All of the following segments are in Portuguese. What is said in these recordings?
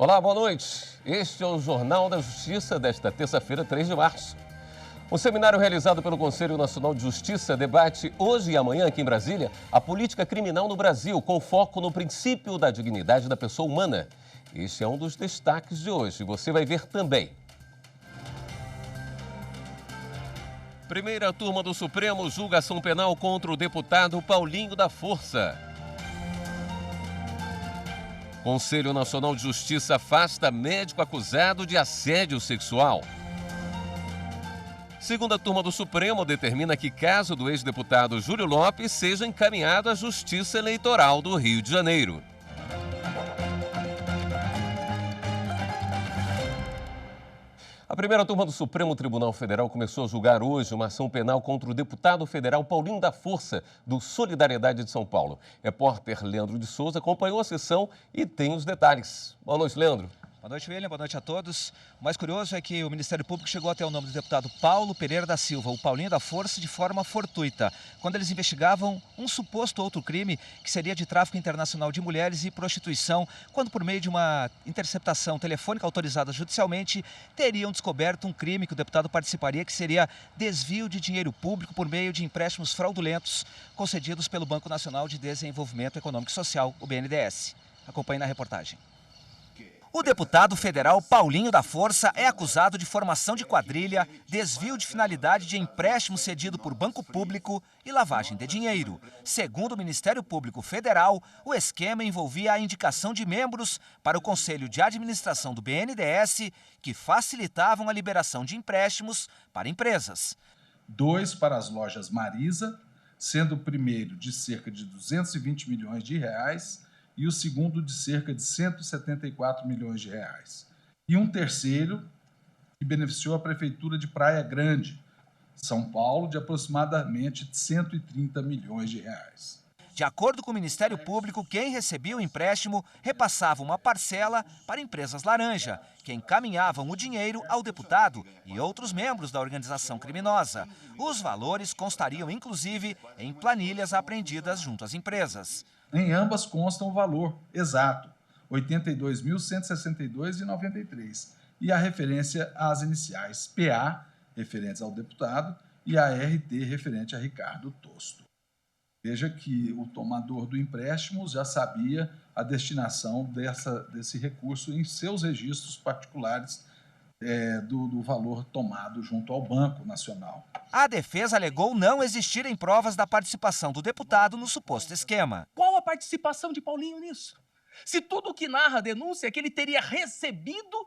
Olá, boa noite. Este é o Jornal da Justiça desta terça-feira, 3 de março. Um seminário realizado pelo Conselho Nacional de Justiça debate hoje e amanhã aqui em Brasília a política criminal no Brasil, com foco no princípio da dignidade da pessoa humana. Este é um dos destaques de hoje. Você vai ver também. Primeira turma do Supremo julga ação penal contra o deputado Paulinho da Força. Conselho Nacional de Justiça afasta médico acusado de assédio sexual. Segunda turma do Supremo determina que caso do ex-deputado Júlio Lopes seja encaminhado à Justiça Eleitoral do Rio de Janeiro. A primeira turma do Supremo Tribunal Federal começou a julgar hoje uma ação penal contra o deputado federal Paulinho da Força, do Solidariedade de São Paulo. Repórter Leandro de Souza acompanhou a sessão e tem os detalhes. Boa noite, Leandro. Boa noite, William. Boa noite a todos. O mais curioso é que o Ministério Público chegou até o nome do deputado Paulo Pereira da Silva, o Paulinho da Força, de forma fortuita, quando eles investigavam um suposto outro crime, que seria de tráfico internacional de mulheres e prostituição, quando por meio de uma interceptação telefônica autorizada judicialmente, teriam descoberto um crime que o deputado participaria, que seria desvio de dinheiro público por meio de empréstimos fraudulentos concedidos pelo Banco Nacional de Desenvolvimento Econômico e Social, o BNDES. Acompanhe na reportagem. O deputado federal Paulinho da Força é acusado de formação de quadrilha, desvio de finalidade de empréstimo cedido por banco público e lavagem de dinheiro. Segundo o Ministério Público Federal, o esquema envolvia a indicação de membros para o Conselho de Administração do BNDES que facilitavam a liberação de empréstimos para empresas. 2 para as lojas Marisa, sendo o primeiro de cerca de 220 milhões de reais, e o segundo de cerca de 174 milhões de reais. E um terceiro que beneficiou a Prefeitura de Praia Grande, São Paulo, de aproximadamente 130 milhões de reais. De acordo com o Ministério Público, quem recebia o empréstimo repassava uma parcela para empresas laranja, que encaminhavam o dinheiro ao deputado e outros membros da organização criminosa. Os valores constariam, inclusive, em planilhas apreendidas junto às empresas. Em ambas constam o valor exato, R$ 82.162,93, e a referência às iniciais PA, referentes ao deputado, e a RT, referente a Ricardo Tosto. Veja que o tomador do empréstimo já sabia a destinação desse recurso em seus registros particulares do valor tomado junto ao Banco Nacional. A defesa alegou não existirem provas da participação do deputado no suposto esquema. Qual a participação de Paulinho nisso? Se tudo o que narra a denúncia é que ele teria recebido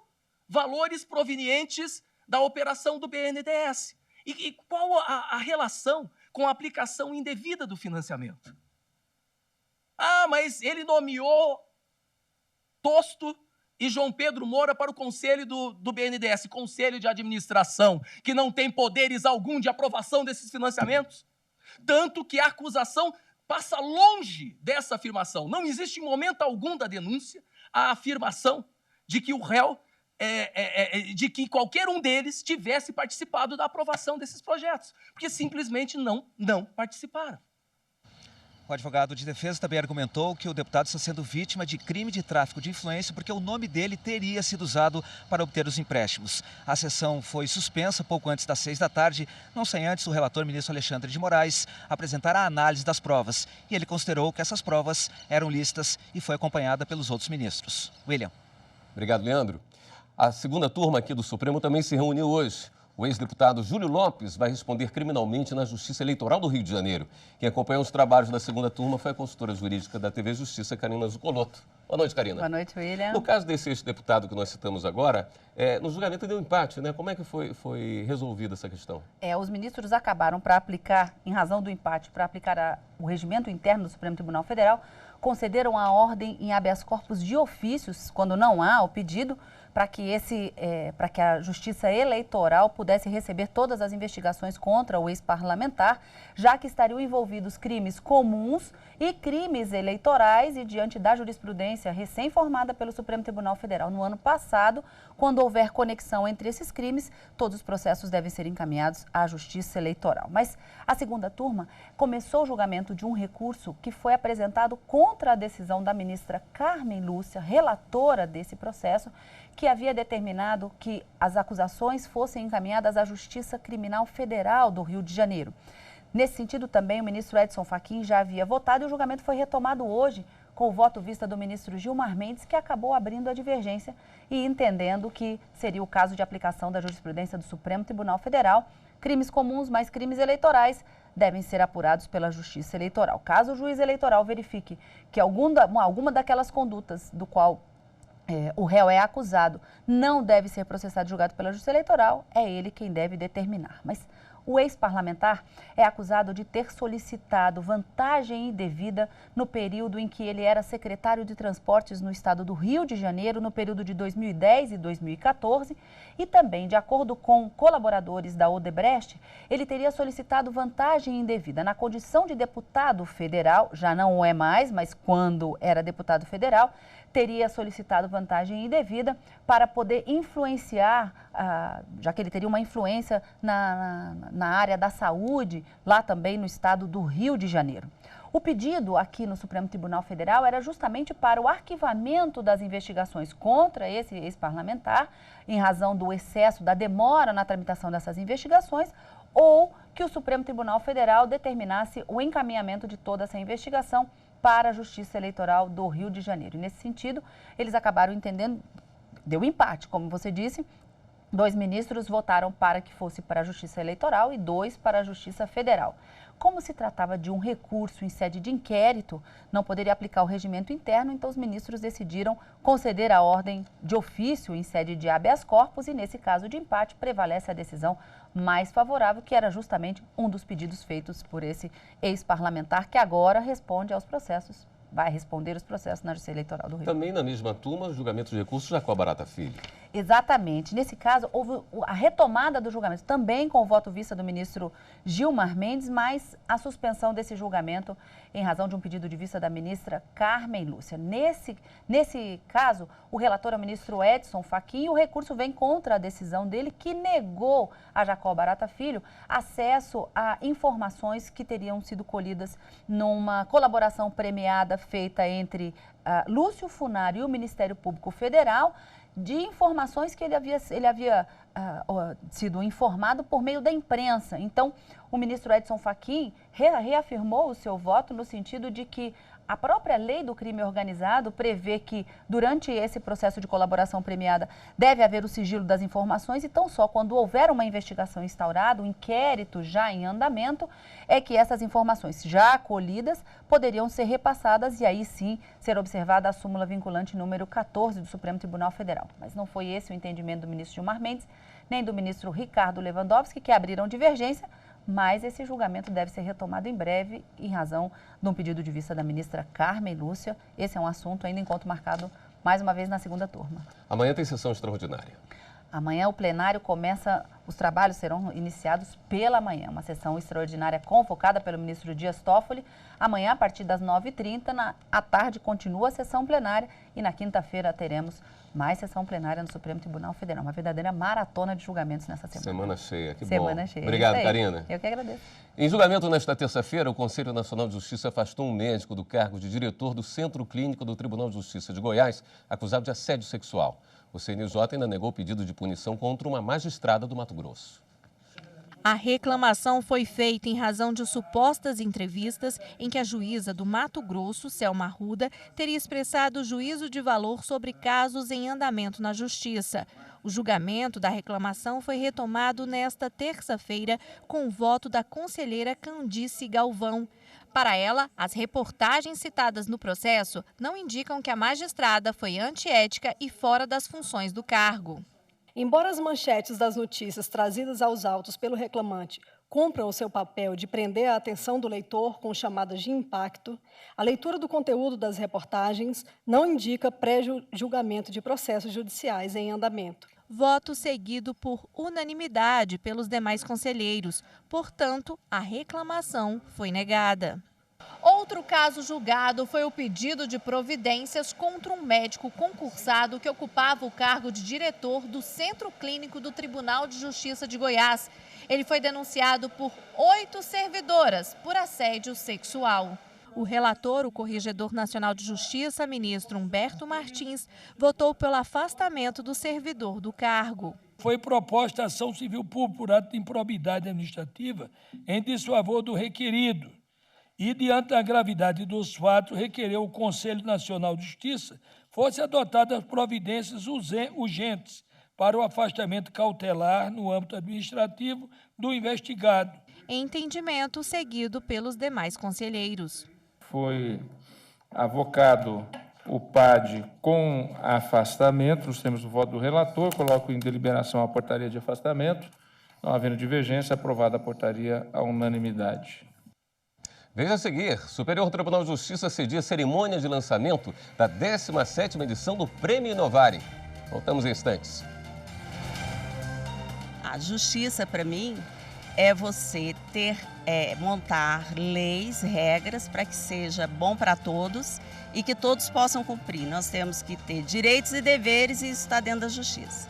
valores provenientes da operação do BNDES. E qual a relação com a aplicação indevida do financiamento? Ah, mas ele nomeou Tosto e João Pedro Moura para o conselho do BNDES, conselho de administração, que não tem poderes algum de aprovação desses financiamentos. Tanto que a acusação passa longe dessa afirmação. Não existe em momento algum da denúncia a afirmação de que o réu, de que qualquer um deles tivesse participado da aprovação desses projetos, porque simplesmente não participaram. O advogado de defesa também argumentou que o deputado está sendo vítima de crime de tráfico de influência porque o nome dele teria sido usado para obter os empréstimos. A sessão foi suspensa pouco antes das 6 da tarde, não sem antes o relator ministro Alexandre de Moraes apresentar a análise das provas. E ele considerou que essas provas eram lícitas e foi acompanhada pelos outros ministros. William. Obrigado, Leandro. A segunda turma aqui do Supremo também se reuniu hoje. O ex-deputado Júlio Lopes vai responder criminalmente na Justiça Eleitoral do Rio de Janeiro. Quem acompanhou os trabalhos da segunda turma foi a consultora jurídica da TV Justiça, Karina Zucolotto. Boa noite, Karina. Boa noite, William. No caso desse ex-deputado que nós citamos agora, no julgamento deu empate, né? Como é que foi resolvida essa questão? Os ministros acabaram para aplicar, em razão do empate, para aplicar o regimento interno do Supremo Tribunal Federal, concederam a ordem em habeas corpus de ofícios, quando não há o pedido, para que a Justiça Eleitoral pudesse receber todas as investigações contra o ex-parlamentar, já que estariam envolvidos crimes comuns e crimes eleitorais, e diante da jurisprudência recém-formada pelo Supremo Tribunal Federal no ano passado, quando houver conexão entre esses crimes, todos os processos devem ser encaminhados à Justiça Eleitoral. Mas a segunda turma começou o julgamento de um recurso que foi apresentado contra a decisão da ministra Carmen Lúcia, relatora desse processo, que havia determinado que as acusações fossem encaminhadas à Justiça Criminal Federal do Rio de Janeiro. Nesse sentido, também, o ministro Edson Fachin já havia votado e o julgamento foi retomado hoje com o voto vista do ministro Gilmar Mendes, que acabou abrindo a divergência e entendendo que seria o caso de aplicação da jurisprudência do Supremo Tribunal Federal. Crimes comuns mais crimes eleitorais devem ser apurados pela Justiça Eleitoral. Caso o juiz eleitoral verifique que alguma daquelas condutas do qual o réu é acusado não deve ser processado e julgado pela Justiça Eleitoral, é ele quem deve determinar. Mas o ex-parlamentar é acusado de ter solicitado vantagem indevida no período em que ele era secretário de Transportes no estado do Rio de Janeiro, no período de 2010 e 2014, e também, de acordo com colaboradores da Odebrecht, ele teria solicitado vantagem indevida na condição de deputado federal, já não o é mais, mas quando era deputado federal, teria solicitado vantagem indevida para poder influenciar, já que ele teria uma influência na área da saúde, lá também no estado do Rio de Janeiro. O pedido aqui no Supremo Tribunal Federal era justamente para o arquivamento das investigações contra esse ex-parlamentar, em razão do excesso, da demora na tramitação dessas investigações, ou que o Supremo Tribunal Federal determinasse o encaminhamento de toda essa investigação para a Justiça Eleitoral do Rio de Janeiro. E nesse sentido, eles acabaram entendendo, deu empate, como você disse, 2 ministros votaram para que fosse para a Justiça Eleitoral e 2 para a Justiça Federal. Como se tratava de um recurso em sede de inquérito, não poderia aplicar o regimento interno, então os ministros decidiram conceder a ordem de ofício em sede de habeas corpus e, nesse caso de empate, prevalece a decisão mais favorável, que era justamente um dos pedidos feitos por esse ex-parlamentar, que agora responde aos processos, vai responder os processos na Justiça Eleitoral do Rio. Também na mesma turma, julgamento de recursos Jacó Barata Filho. Exatamente. Nesse caso, houve a retomada do julgamento, também com o voto vista do ministro Gilmar Mendes, mas a suspensão desse julgamento em razão de um pedido de vista da ministra Carmen Lúcia. Nesse caso, o relator é o ministro Edson Fachin e o recurso vem contra a decisão dele, que negou a Jacó Barata Filho acesso a informações que teriam sido colhidas numa colaboração premiada feita entre Lúcio Funari e o Ministério Público Federal, de informações que ele havia sido informado por meio da imprensa. Então, o ministro Edson Fachin reafirmou o seu voto no sentido de que a própria lei do crime organizado prevê que, durante esse processo de colaboração premiada, deve haver o sigilo das informações e tão só quando houver uma investigação instaurada, um inquérito já em andamento, é que essas informações já colhidas poderiam ser repassadas e aí sim ser observada a súmula vinculante número 14 do Supremo Tribunal Federal. Mas não foi esse o entendimento do ministro Gilmar Mendes, nem do ministro Ricardo Lewandowski, que abriram divergência, mas esse julgamento deve ser retomado em breve em razão de um pedido de vista da ministra Carmen Lúcia. Esse é um assunto ainda enquanto marcado mais uma vez na segunda turma. Amanhã tem sessão extraordinária. Amanhã o plenário começa, os trabalhos serão iniciados pela manhã. Uma sessão extraordinária convocada pelo ministro Dias Toffoli. Amanhã, a partir das 9h30, à tarde, continua a sessão plenária e na quinta-feira teremos mais sessão plenária no Supremo Tribunal Federal. Uma verdadeira maratona de julgamentos nessa semana. Semana cheia, que bom. Semana cheia. Obrigado, Karina. Eu que agradeço. Em julgamento nesta terça-feira, o Conselho Nacional de Justiça afastou um médico do cargo de diretor do Centro Clínico do Tribunal de Justiça de Goiás, acusado de assédio sexual. O CNJ ainda negou o pedido de punição contra uma magistrada do Mato Grosso. A reclamação foi feita em razão de supostas entrevistas em que a juíza do Mato Grosso, Selma Arruda, teria expressado juízo de valor sobre casos em andamento na Justiça. O julgamento da reclamação foi retomado nesta terça-feira com o voto da conselheira Candice Galvão. Para ela, as reportagens citadas no processo não indicam que a magistrada foi antiética e fora das funções do cargo. Embora as manchetes das notícias trazidas aos autos pelo reclamante cumpram o seu papel de prender a atenção do leitor com chamadas de impacto, a leitura do conteúdo das reportagens não indica pré-julgamento de processos judiciais em andamento. Voto seguido por unanimidade pelos demais conselheiros. Portanto, a reclamação foi negada. Outro caso julgado foi o pedido de providências contra um médico concursado que ocupava o cargo de diretor do Centro Clínico do Tribunal de Justiça de Goiás. Ele foi denunciado por 8 servidoras por assédio sexual. O relator, o Corregedor Nacional de Justiça, ministro Humberto Martins, votou pelo afastamento do servidor do cargo. Foi proposta ação civil pública por ato de improbidade administrativa em desfavor do requerido. E, diante da gravidade dos fatos, requereu o Conselho Nacional de Justiça fossem adotadas providências urgentes para o afastamento cautelar no âmbito administrativo do investigado. Entendimento seguido pelos demais conselheiros. Foi avocado o PAD com afastamento, nos termos do voto do relator, coloco em deliberação a portaria de afastamento, não havendo divergência, aprovada a portaria à unanimidade. Veja a seguir, Superior Tribunal de Justiça cedia cerimônia de lançamento da 17ª edição do Prêmio Inovare. Voltamos em instantes. A justiça, para mim, é você montar leis, regras para que seja bom para todos e que todos possam cumprir. Nós temos que ter direitos e deveres e isso está dentro da justiça.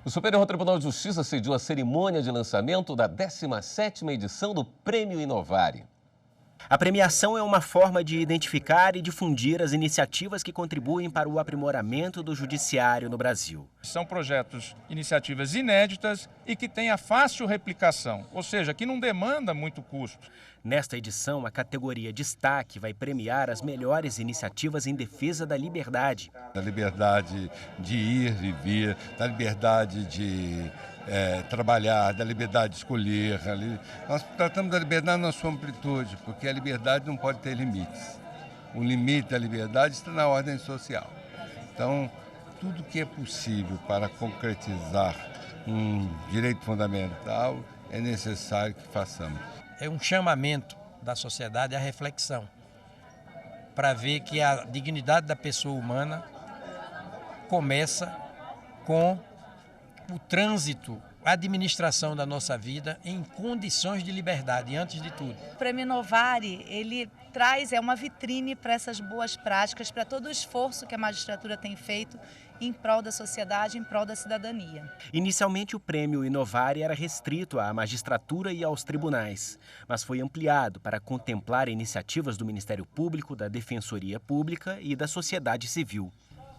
O Superior Tribunal de Justiça cediu a cerimônia de lançamento da 17ª edição do Prêmio Inovare. A premiação é uma forma de identificar e difundir as iniciativas que contribuem para o aprimoramento do judiciário no Brasil. São projetos, iniciativas inéditas e que têm a fácil replicação, ou seja, que não demanda muito custo. Nesta edição, a categoria Destaque vai premiar as melhores iniciativas em defesa da liberdade. Da liberdade de ir e vir, da liberdade de trabalhar, da liberdade de escolher. Nós tratamos da liberdade na sua amplitude, porque a liberdade não pode ter limites. O limite da liberdade está na ordem social. Então, tudo que é possível para concretizar um direito fundamental é necessário que façamos. É um chamamento da sociedade à reflexão, para ver que a dignidade da pessoa humana começa com o trânsito, a administração da nossa vida em condições de liberdade, antes de tudo. O Prêmio Inovare, ele traz uma vitrine para essas boas práticas, para todo o esforço que a magistratura tem feito em prol da sociedade, em prol da cidadania. Inicialmente, o Prêmio Inovare era restrito à magistratura e aos tribunais, mas foi ampliado para contemplar iniciativas do Ministério Público, da Defensoria Pública e da sociedade civil.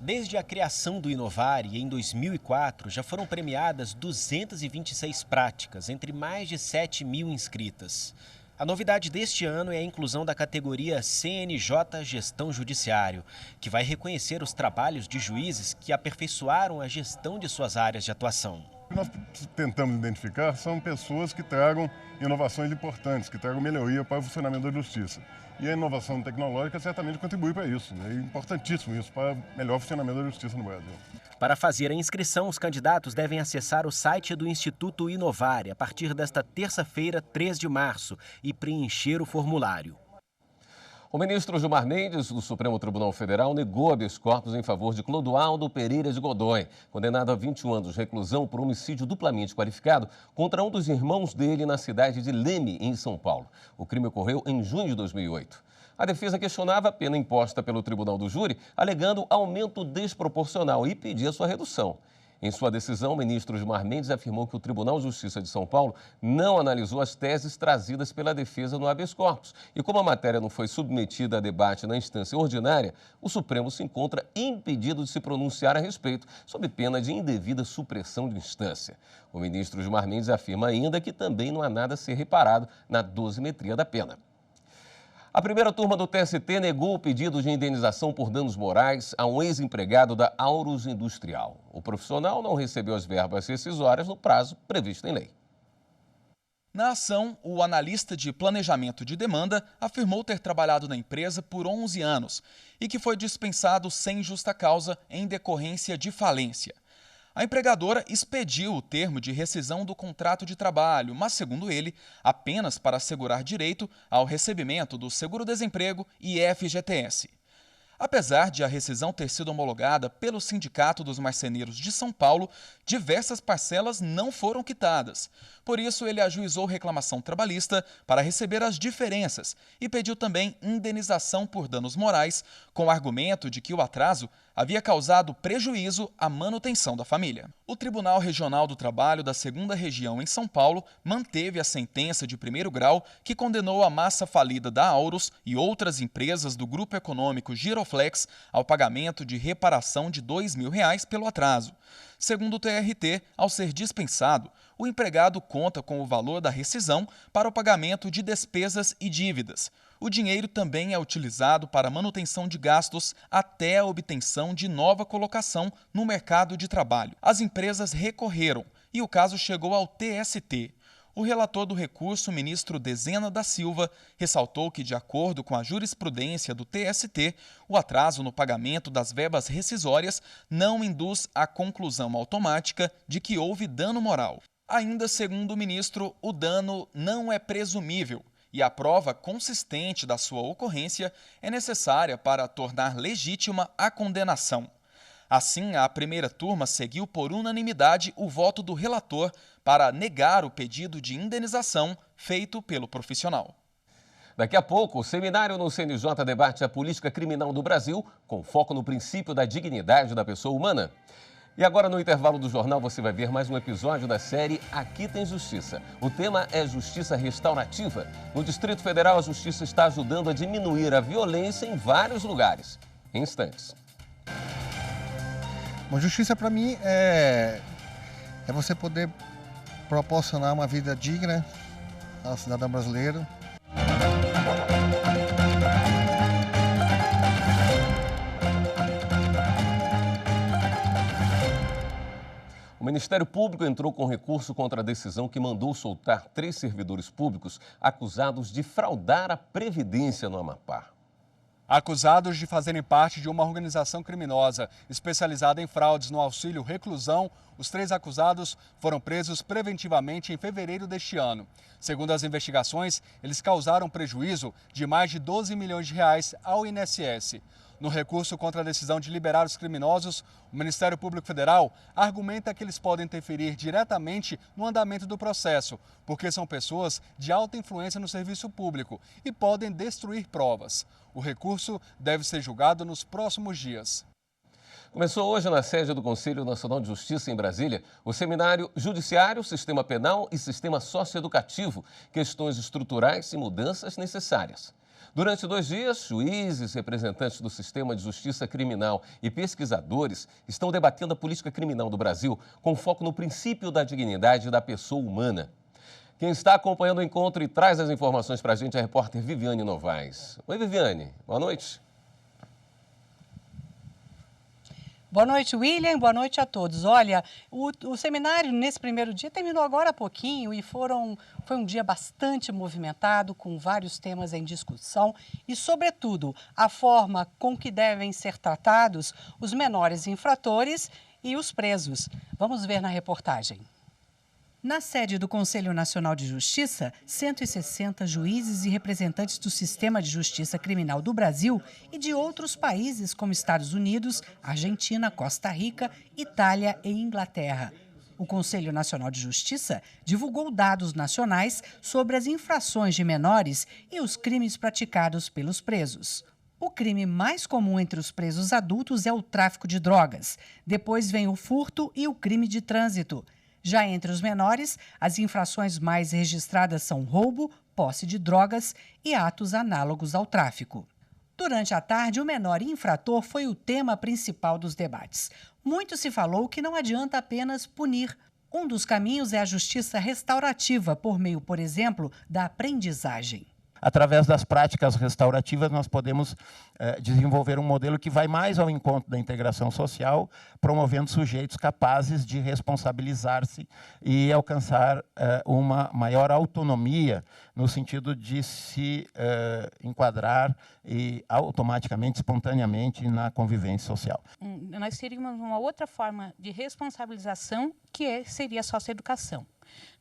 Desde a criação do Inovare, em 2004, já foram premiadas 226 práticas, entre mais de 7.000 inscritas. A novidade deste ano é a inclusão da categoria CNJ Gestão Judiciário, que vai reconhecer os trabalhos de juízes que aperfeiçoaram a gestão de suas áreas de atuação. O que nós tentamos identificar são pessoas que tragam inovações importantes, que tragam melhoria para o funcionamento da justiça. E a inovação tecnológica certamente contribui para isso. É importantíssimo isso para o melhor funcionamento da justiça no Brasil. Para fazer a inscrição, os candidatos devem acessar o site do Instituto Inovare a partir desta terça-feira, 3 de março, e preencher o formulário. O ministro Gilmar Mendes, do Supremo Tribunal Federal, negou habeas corpus em favor de Clodoaldo Pereira de Godoy, condenado a 21 anos de reclusão por homicídio duplamente qualificado contra um dos irmãos dele na cidade de Leme, em São Paulo. O crime ocorreu em junho de 2008. A defesa questionava a pena imposta pelo Tribunal do Júri, alegando aumento desproporcional e pedia sua redução. Em sua decisão, o ministro Gilmar Mendes afirmou que o Tribunal de Justiça de São Paulo não analisou as teses trazidas pela defesa no habeas corpus. E como a matéria não foi submetida a debate na instância ordinária, o Supremo se encontra impedido de se pronunciar a respeito, sob pena de indevida supressão de instância. O ministro Gilmar Mendes afirma ainda que também não há nada a ser reparado na dosimetria da pena. A primeira turma do TST negou o pedido de indenização por danos morais a um ex-empregado da Aurus Industrial. O profissional não recebeu as verbas rescisórias no prazo previsto em lei. Na ação, o analista de planejamento de demanda afirmou ter trabalhado na empresa por 11 anos e que foi dispensado sem justa causa em decorrência de falência. A empregadora expediu o termo de rescisão do contrato de trabalho, mas, segundo ele, apenas para assegurar direito ao recebimento do seguro-desemprego e FGTS. Apesar de a rescisão ter sido homologada pelo Sindicato dos Marceneiros de São Paulo, diversas parcelas não foram quitadas. Por isso, ele ajuizou reclamação trabalhista para receber as diferenças e pediu também indenização por danos morais, com o argumento de que o atraso havia causado prejuízo à manutenção da família. O Tribunal Regional do Trabalho da 2ª Região em São Paulo manteve a sentença de 1º grau que condenou a massa falida da Aurus e outras empresas do grupo econômico Giroflex ao pagamento de reparação de R$ 2.000 pelo atraso. Segundo o TRT, ao ser dispensado, o empregado conta com o valor da rescisão para o pagamento de despesas e dívidas. O dinheiro também é utilizado para manutenção de gastos até a obtenção de nova colocação no mercado de trabalho. As empresas recorreram e o caso chegou ao TST. O relator do recurso, ministro Dezena da Silva, ressaltou que, de acordo com a jurisprudência do TST, o atraso no pagamento das verbas rescisórias não induz à conclusão automática de que houve dano moral. Ainda segundo o ministro, o dano não é presumível e a prova consistente da sua ocorrência é necessária para tornar legítima a condenação. Assim, a primeira turma seguiu por unanimidade o voto do relator para negar o pedido de indenização feito pelo profissional. Daqui a pouco, o seminário no CNJ debate a política criminal do Brasil, com foco no princípio da dignidade da pessoa humana. E agora, no intervalo do jornal, você vai ver mais um episódio da série Aqui Tem Justiça. O tema é justiça restaurativa. No Distrito Federal, a justiça está ajudando a diminuir a violência em vários lugares. Em instantes. Bom, justiça para mim é você poder proporcionar uma vida digna ao cidadão brasileiro. O Ministério Público entrou com recurso contra a decisão que mandou soltar 3 servidores públicos acusados de fraudar a Previdência no Amapá. Acusados de fazerem parte de uma organização criminosa especializada em fraudes no auxílio reclusão, os 3 acusados foram presos preventivamente em fevereiro deste ano. Segundo as investigações, eles causaram prejuízo de mais de 12 milhões de reais ao INSS. No recurso contra a decisão de liberar os criminosos, o Ministério Público Federal argumenta que eles podem interferir diretamente no andamento do processo, porque são pessoas de alta influência no serviço público e podem destruir provas. O recurso deve ser julgado nos próximos dias. Começou hoje na sede do Conselho Nacional de Justiça em Brasília o seminário Judiciário, Sistema Penal e Sistema Socioeducativo, questões estruturais e mudanças necessárias. Durante 2 dias, juízes, representantes do sistema de justiça criminal e pesquisadores estão debatendo a política criminal do Brasil com foco no princípio da dignidade da pessoa humana. Quem está acompanhando o encontro e traz as informações para a gente é a repórter Viviane Novaes. Oi, Viviane. Boa noite. Boa noite, William. Boa noite a todos. Olha, o seminário nesse primeiro dia terminou agora há pouquinho e foi um dia bastante movimentado, com vários temas em discussão e, sobretudo, a forma com que devem ser tratados os menores infratores e os presos. Vamos ver na reportagem. Na sede do Conselho Nacional de Justiça, 160 juízes e representantes do sistema de justiça criminal do Brasil e de outros países como Estados Unidos, Argentina, Costa Rica, Itália e Inglaterra. O Conselho Nacional de Justiça divulgou dados nacionais sobre as infrações de menores e os crimes praticados pelos presos. O crime mais comum entre os presos adultos é o tráfico de drogas. Depois vem o furto e o crime de trânsito. Já entre os menores, as infrações mais registradas são roubo, posse de drogas e atos análogos ao tráfico. Durante a tarde, o menor infrator foi o tema principal dos debates. Muito se falou que não adianta apenas punir. Um dos caminhos é a justiça restaurativa, por meio, por exemplo, da aprendizagem. através das práticas restaurativas, nós podemos desenvolver um modelo que vai mais ao encontro da integração social, promovendo sujeitos capazes de responsabilizar-se e alcançar uma maior autonomia no sentido de se enquadrar e automaticamente, espontaneamente na convivência social. Nós teríamos uma outra forma de responsabilização que seria a socioeducação,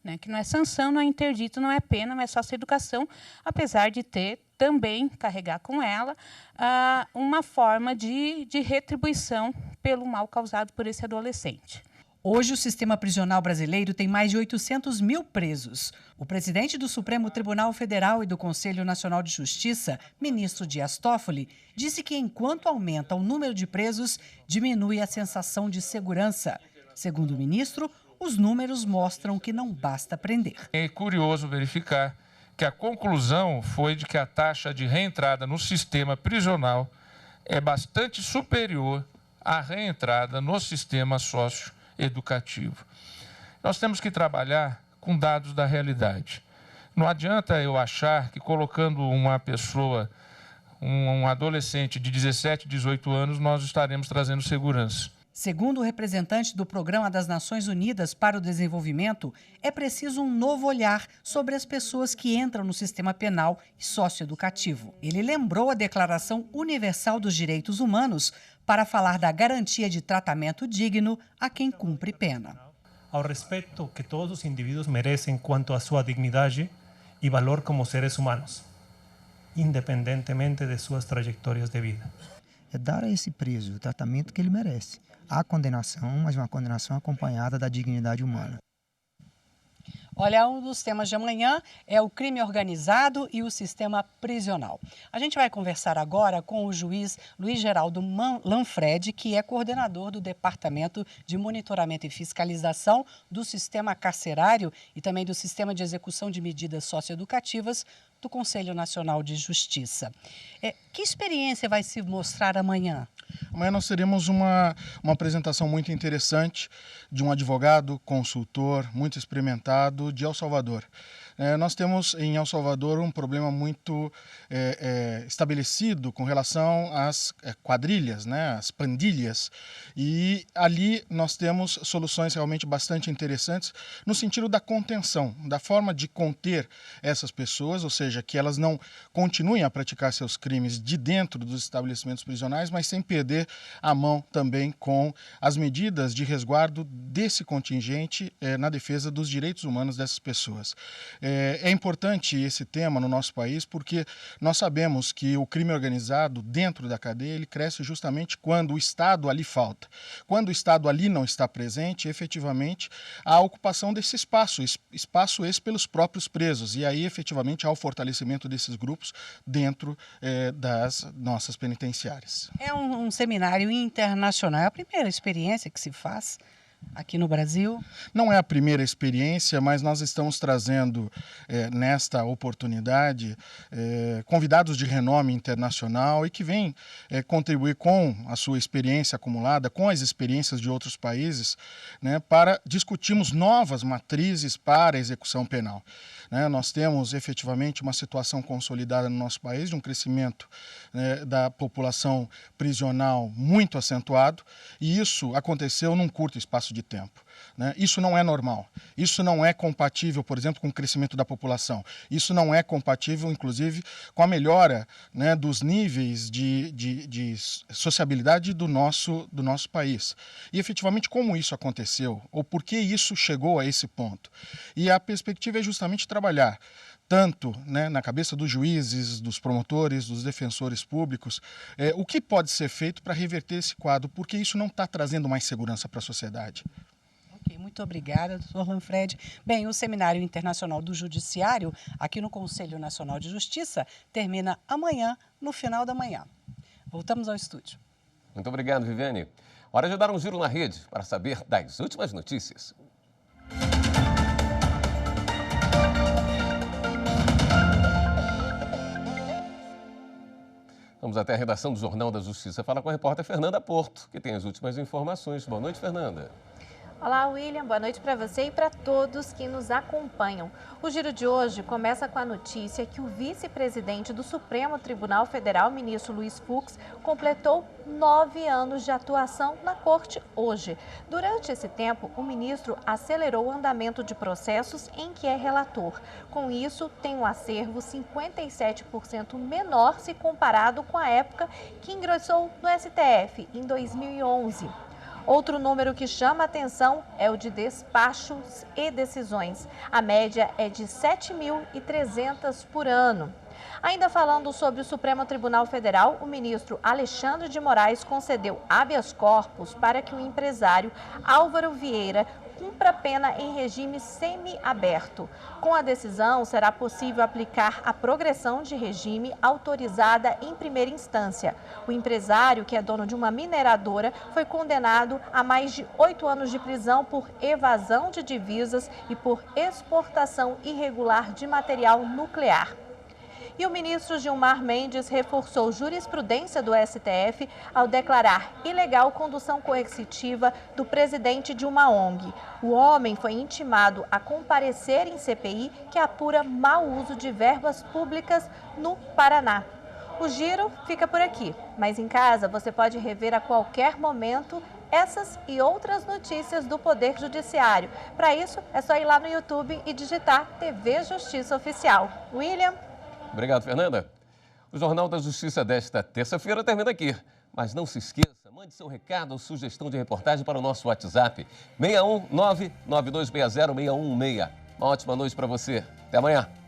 né? Que não é sanção, não é interdito, não é pena, mas é socioeducação, apesar de ter também, carregar com ela, uma forma de retribuição pelo mal causado por esse adolescente. Hoje, o sistema prisional brasileiro tem mais de 800 mil presos. O presidente do Supremo Tribunal Federal e do Conselho Nacional de Justiça, ministro Dias Toffoli, disse que enquanto aumenta o número de presos, diminui a sensação de segurança. Segundo o ministro, os números mostram que não basta prender. É curioso verificar que a conclusão foi de que a taxa de reentrada no sistema prisional é bastante superior à reentrada no sistema socioeducativo. Nós temos que trabalhar com dados da realidade. Não adianta eu achar que colocando uma pessoa, um adolescente de 17, 18 anos, nós estaremos trazendo segurança. Segundo o representante do Programa das Nações Unidas para o Desenvolvimento, é preciso um novo olhar sobre as pessoas que entram no sistema penal e socioeducativo. Ele lembrou a Declaração Universal dos Direitos Humanos para falar da garantia de tratamento digno a quem cumpre pena. Ao respeito que todos os indivíduos merecem quanto à sua dignidade e valor como seres humanos, independentemente de suas trajetórias de vida. É dar a esse preso o tratamento que ele merece. Há condenação, mas uma condenação acompanhada da dignidade humana. Olha, um dos temas de amanhã é o crime organizado e o sistema prisional. A gente vai conversar agora com o juiz Luiz Geraldo Lanfred, que é coordenador do Departamento de Monitoramento e Fiscalização do Sistema Carcerário e também do Sistema de Execução de Medidas Socioeducativas do Conselho Nacional de Justiça. Que experiência vai se mostrar amanhã? Amanhã nós teremos uma apresentação muito interessante de um advogado, consultor, muito experimentado de El Salvador. Nós temos em El Salvador um problema muito estabelecido com relação às quadrilhas, né, às pandilhas, e ali nós temos soluções realmente bastante interessantes no sentido da contenção, da forma de conter essas pessoas, ou seja, que elas não continuem a praticar seus crimes de dentro dos estabelecimentos prisionais, mas sem perder a mão também com as medidas de resguardo desse contingente na defesa dos direitos humanos dessas pessoas. É importante esse tema no nosso país porque nós sabemos que o crime organizado dentro da cadeia ele cresce justamente quando o Estado ali falta. Quando o Estado ali não está presente, efetivamente, há a ocupação desse espaço esse pelos próprios presos, e aí efetivamente há o fortalecimento desses grupos dentro das nossas penitenciárias. É um seminário internacional, é a primeira experiência que se faz aqui no Brasil? Não é a primeira experiência, mas nós estamos trazendo nesta oportunidade convidados de renome internacional e que vêm contribuir com a sua experiência acumulada, com as experiências de outros países, né, para discutirmos novas matrizes para a execução penal. Nós temos efetivamente uma situação consolidada no nosso país de um crescimento da população prisional muito acentuado, e isso aconteceu num curto espaço de tempo. Isso não é normal, isso não é compatível, por exemplo, com o crescimento da população, isso não é compatível, inclusive, com a melhora, né, dos níveis de sociabilidade do nosso país. E, efetivamente, como isso aconteceu, ou por que isso chegou a esse ponto? E a perspectiva é justamente trabalhar tanto, né, na cabeça dos juízes, dos promotores, dos defensores públicos, o que pode ser feito para reverter esse quadro, porque isso não está trazendo mais segurança para a sociedade. Muito obrigada, doutor Lanfred. Bem, o Seminário Internacional do Judiciário, aqui no Conselho Nacional de Justiça, termina amanhã, no final da manhã. Voltamos ao estúdio. Muito obrigado, Viviane. Hora de dar um giro na rede para saber das últimas notícias. Vamos até a redação do Jornal da Justiça. Fala com a repórter Fernanda Porto, que tem as últimas informações. Boa noite, Fernanda. Olá, William. Boa noite para você e para todos que nos acompanham. O giro de hoje começa com a notícia que o vice-presidente do Supremo Tribunal Federal, ministro Luiz Fux, completou 9 anos de atuação na corte hoje. Durante esse tempo, o ministro acelerou o andamento de processos em que é relator. Com isso, tem um acervo 57% menor se comparado com a época que ingressou no STF, em 2011. Outro número que chama a atenção é o de despachos e decisões. A média é de 7.300 por ano. Ainda falando sobre o Supremo Tribunal Federal, o ministro Alexandre de Moraes concedeu habeas corpus para que o empresário Álvaro Vieira cumpra pena em regime semiaberto. Com a decisão, será possível aplicar a progressão de regime autorizada em primeira instância. O empresário, que é dono de uma mineradora, foi condenado a mais de 8 anos de prisão por evasão de divisas e por exportação irregular de material nuclear. E o ministro Gilmar Mendes reforçou jurisprudência do STF ao declarar ilegal condução coercitiva do presidente de uma ONG. O homem foi intimado a comparecer em CPI que apura mau uso de verbas públicas no Paraná. O giro fica por aqui, mas em casa você pode rever a qualquer momento essas e outras notícias do Poder Judiciário. Para isso, é só ir lá no YouTube e digitar TV Justiça Oficial. William? Obrigado, Fernanda. O Jornal da Justiça desta terça-feira termina aqui. Mas não se esqueça, mande seu recado ou sugestão de reportagem para o nosso WhatsApp 619-9260-616. Uma ótima noite para você. Até amanhã.